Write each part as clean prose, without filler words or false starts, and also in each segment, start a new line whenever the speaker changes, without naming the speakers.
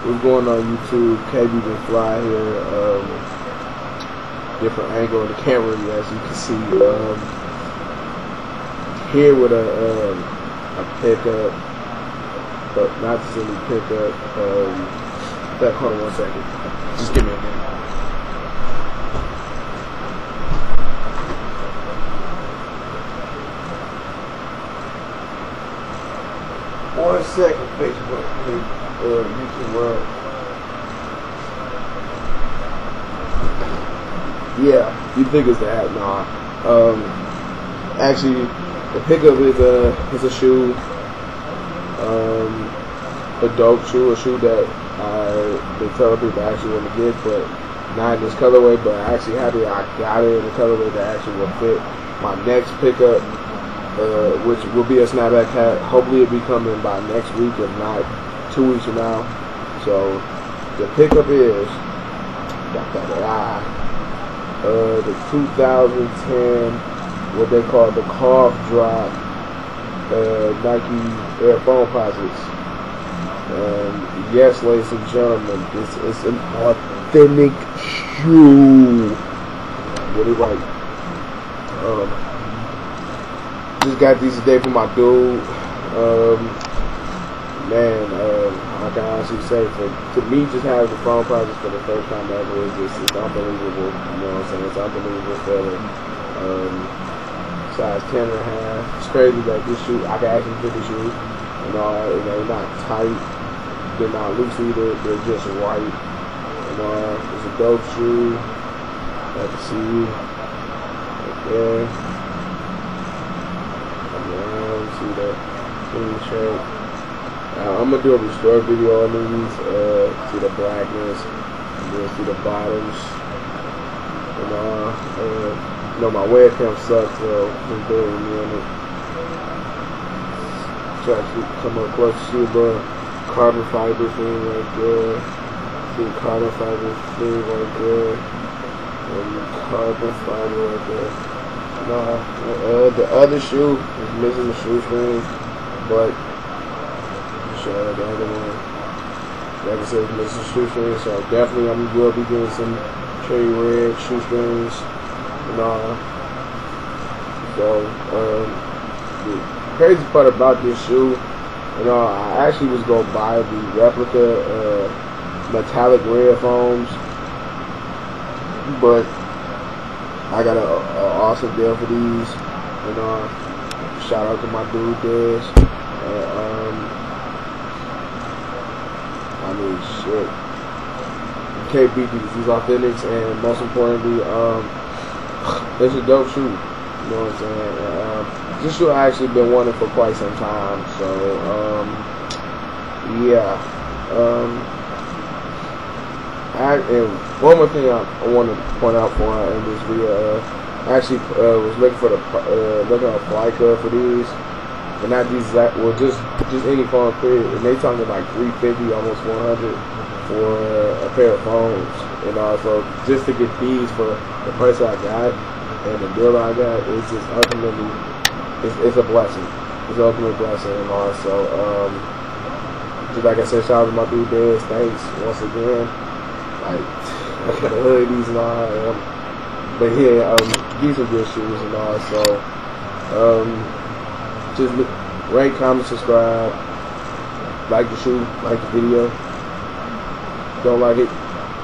What's going on YouTube? KB been fly here. Different angle of the camera, as you can see. Here with a pickup, but not silly pickup. Hold on 1 second. Just give me a minute. One second, Facebook, YouTube world. Yeah, you think it's that? Nah. Actually, the pickup is a shoe, a dope shoe, a shoe that I've been telling people I actually want to get, but not in this colorway. But I'm actually happy I got it in a colorway that actually will fit my next pickup. Which will be a snapback hat. Hopefully it'll be coming by next week, if not 2 weeks from now. So the pickup is the 2010, what they call the cough drop Nike Air Foamposites. And yes, ladies and gentlemen, this is an authentic shoe. Really right. Just got these today for my dude. I can honestly say, to me, just having the Foamposites for the first time ever it's unbelievable. You know what I'm saying? It's unbelievable feeling. Size 10 and a half. It's crazy that this shoe, I can actually fit the shoe. You know, they're not tight. They're not loose either. They're just right. You know, it's a dope shoe. I can see right there. See that clean shirt. I'm gonna do a restore video on these. See the blackness, and then see the bottoms. And you know, my webcam sucks, so just bear with me on it. Try to come up close to see the carbon fiber thing right there. See the carbon fiber thing right there. And the carbon fiber right there. The other shoe is missing the shoestring, but the other one, like I said, is missing the shoestring. So definitely, I will be getting some cherry red shoestrings and all. So the crazy part about this shoe, I actually was gonna buy the replica metallic red foams, but I got an awesome deal for these, shout out to my dude Des. I mean, shit, you can't beat these authentics, and most importantly, it's a dope shoe. You know what I'm saying? This shoe I actually been wanting for quite some time. So yeah. And one more thing I want to point out for in this video, I actually was looking for looking at FlyCo for these, but not these exact. Well, just any phone period, and they talking like $350, almost $100 for a pair of phones. So just to get these for the price I got and the deal I got, it's just ultimately it's a blessing. It's an ultimate blessing, and also just like I said, shout out to my dude Des. Thanks once again. Like, I got the hoodies and all, but yeah, these are good shoes and all. So, just rate, comment, subscribe, like the shoe, like the video. Don't like it,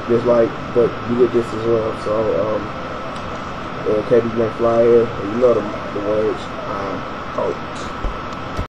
dislike, but you get this as well. So, KB been fly here. You know the words. I'm out.